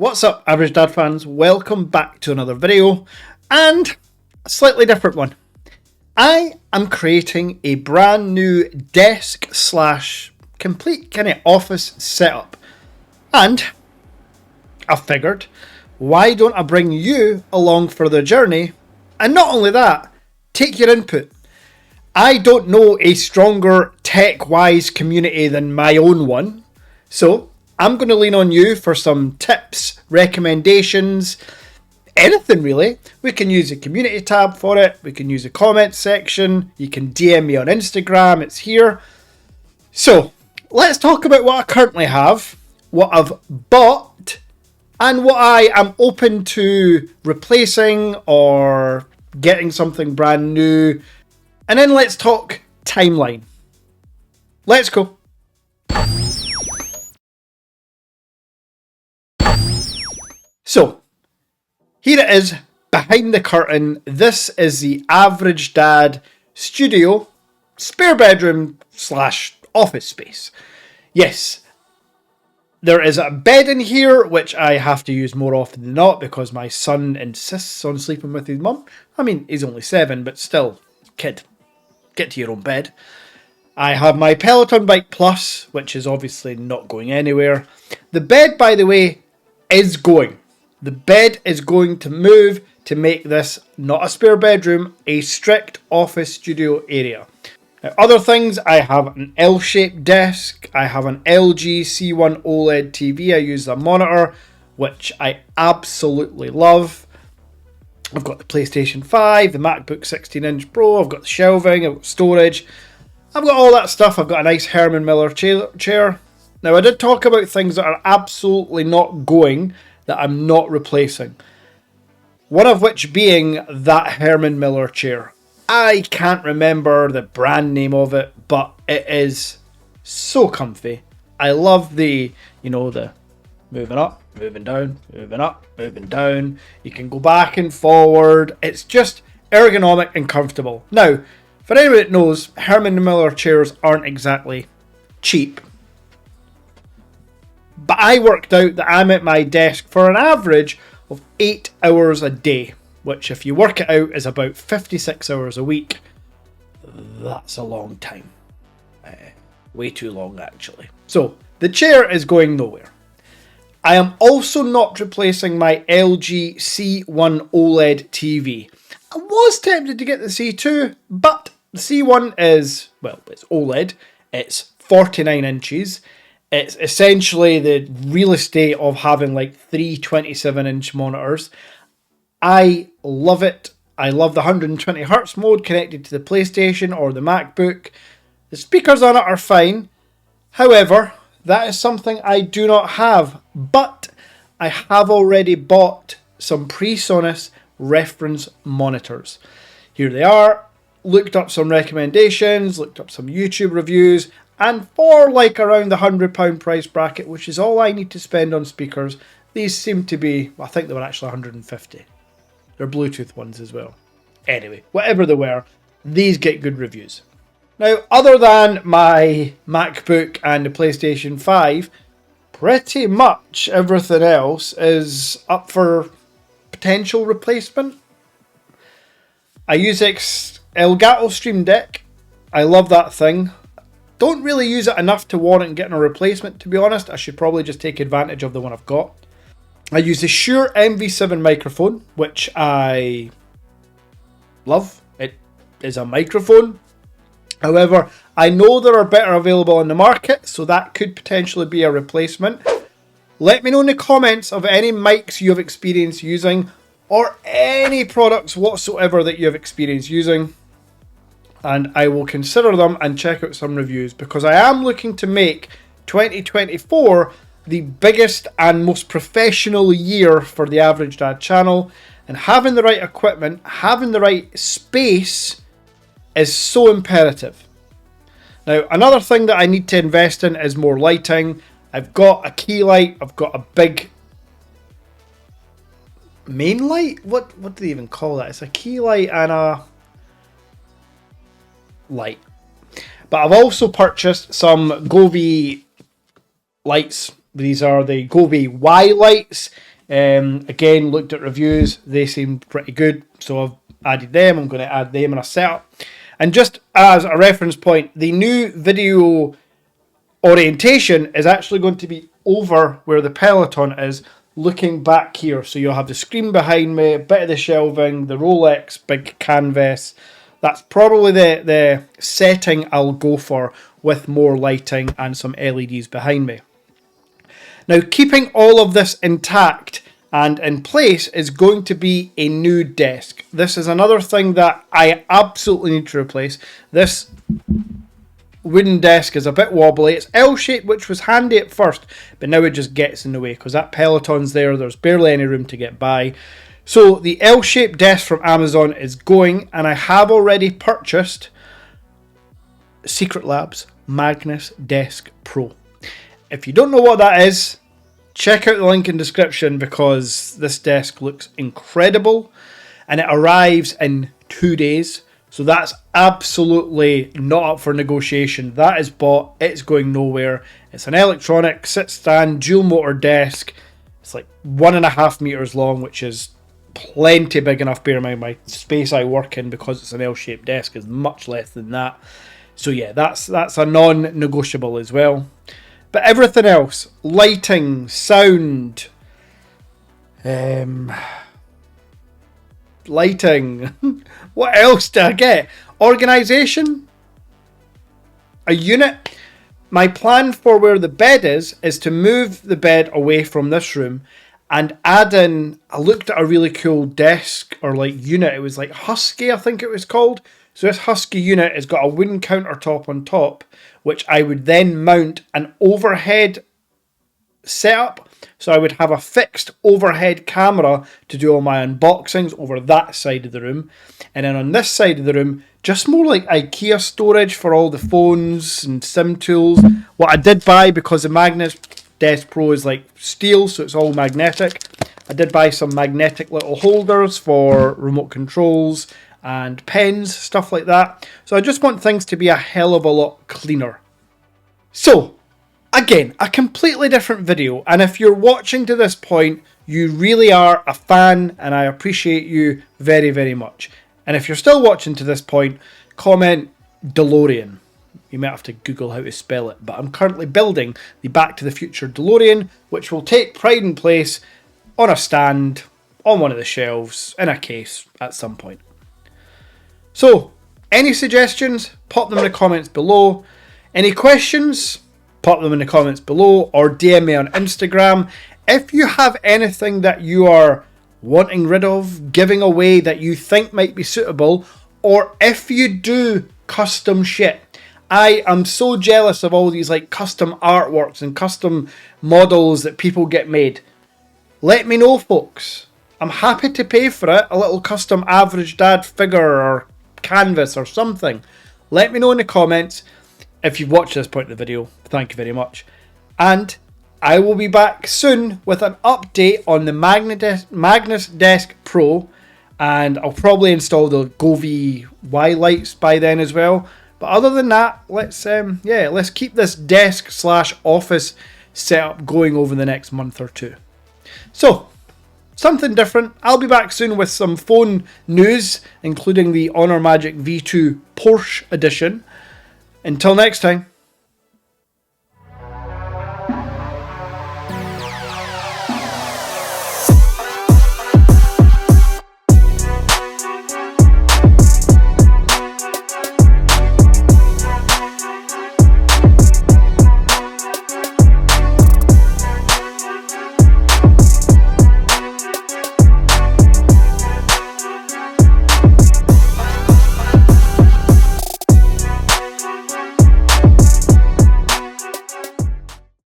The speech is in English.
What's up, Average Dad fans? Welcome back to another video, and a slightly different one. I am creating a brand new desk slash complete kind of office setup, and I figured, why don't I bring you along for the journey? And not only that, take your input. I don't know a stronger tech-wise community than my own one, so I'm going to lean on you for some tips, recommendations, anything really. We can use the community tab for it. We can use the comments section. You can DM me on Instagram. It's here. So let's talk about what I currently have, what I've bought, and what I am open to replacing or getting something brand new. And then let's talk timeline. Let's go. So, here it is, behind the curtain. This is the Average Dad studio, spare bedroom slash office space. Yes, there is a bed in here, which I have to use more often than not because my son insists on sleeping with his mum. I mean, he's only 7, but still, kid, get to your own bed. I have my Peloton Bike Plus, which is obviously not going anywhere. The bed, by the way, is going. The bed is going to move to make this not a spare bedroom, a strict office studio area. Now, other things, I have an L-shaped desk. I have an LG C1 OLED TV. I use the monitor, which I absolutely love. I've got the PlayStation 5, the MacBook 16-inch Pro. I've got the shelving, I've got storage. I've got all that stuff. I've got a nice Herman Miller chair. Now, I did talk about things that are absolutely not going, that I'm not replacing. One of which being that Herman Miller chair. I can't remember the brand name of it, but it is so comfy. I love the moving up, moving down, moving up, moving down. You can go back and forward. It's just ergonomic and comfortable. Now, for anyone that knows, Herman Miller chairs aren't exactly cheap. But I worked out that I'm at my desk for an average of 8 hours a day, which if you work it out is about 56 hours a week. That's a long time. Way too long, actually. So, the chair is going nowhere. I am also not replacing my LG C1 OLED TV. I was tempted to get the C2, but the C1 is, well, it's OLED. It's 49 inches. It's essentially the real estate of having like 3 27-inch monitors. I love it. I love the 120 Hz mode connected to the PlayStation or the MacBook. The speakers on it are fine. However, that is something I do not have. But I have already bought some PreSonus reference monitors. Here they are. Looked up some recommendations, looked up some YouTube reviews. And for like around the £100 price bracket, which is all I need to spend on speakers, these seem to be, I think they were actually 150. They're Bluetooth ones as well. Anyway, whatever they were, these get good reviews. Now, other than my MacBook and the PlayStation 5, pretty much everything else is up for potential replacement. I use Elgato Stream Deck. I love that thing. Don't really use it enough to warrant getting a replacement, to be honest. I should probably just take advantage of the one I've got. I use the Shure MV7 microphone, which I love. It is a microphone. However, I know there are better available on the market, so that could potentially be a replacement. Let me know in the comments of any mics you have experienced using, or any products whatsoever that you have experienced using. And I will consider them and check out some reviews, because I am looking to make 2024 the biggest and most professional year for the Average Dad channel, and having the right equipment, having the right space is so imperative. Now, another thing that I need to invest in is more lighting. I've got a key light, I've got a big main light? What do they even call that? It's a key light and a light. But I've also purchased some Govee lights. These are the Govee Y lights Again, looked at reviews. They seemed pretty good, so I've added them. I'm going to add them in a setup. And just as a reference point, the new video orientation is actually going to be over where the Peloton is, looking back here. So you'll have the screen behind me, a bit of the shelving, the Rolex big canvas. That's probably the setting I'll go for, with more lighting and some LEDs behind me. Now, keeping all of this intact and in place is going to be a new desk. This is another thing that I absolutely need to replace. This wooden desk is a bit wobbly. It's L-shaped, which was handy at first, but now it just gets in the way because that Peloton's there. There's barely any room to get by. So the L-shaped desk from Amazon is going, and I have already purchased Secret Labs Magnus Desk Pro. If you don't know what that is, check out the link in description, because this desk looks incredible and it arrives in 2 days. So that's absolutely not up for negotiation. That is bought. It's going nowhere. It's an electronic sit-stand dual motor desk. It's like 1.5 meters long, which is plenty big enough. Bear in mind, my space I work in, because it's an L-shaped desk, is much less than that. So yeah, that's a non-negotiable as well. But everything else, lighting, sound, lighting. What else do I get? Organisation? A unit? My plan for where the bed is to move the bed away from this room and add in, I looked at a really cool desk or like unit. It was like Husky, I think it was called. So this Husky unit has got a wooden countertop on top, which I would then mount an overhead setup. So I would have a fixed overhead camera to do all my unboxings over that side of the room. And then on this side of the room, just more like IKEA storage for all the phones and sim tools. What I did buy, because the Magnus Desk Pro is like steel, so it's all magnetic, I did buy some magnetic little holders for remote controls and pens, stuff like that. So I just want things to be a hell of a lot cleaner. So, again, a completely different video, and if you're watching to this point, you really are a fan, and I appreciate you very, very much. And if you're still watching to this point, comment DeLorean. You might have to Google how to spell it, but I'm currently building the Back to the Future DeLorean, which will take pride and place on a stand, on one of the shelves, in a case at some point. So, any suggestions? Pop them in the comments below. Any questions? Pop them in the comments below, or DM me on Instagram. If you have anything that you are wanting rid of, giving away, that you think might be suitable, or if you do custom shit. I am so jealous of all these like custom artworks and custom models that people get made. Let me know, folks. I'm happy to pay for it. A little custom average dad figure or canvas or something. Let me know in the comments. If you've watched this point of the video, thank you very much. And I will be back soon with an update on the Magnus Desk Pro, and I'll probably install the Govee Y lights by then as well. But other than that, let's keep this desk/office setup going over the next month or two. So, something different. I'll be back soon with some phone news, including the Honor Magic V2 Porsche edition. Until next time.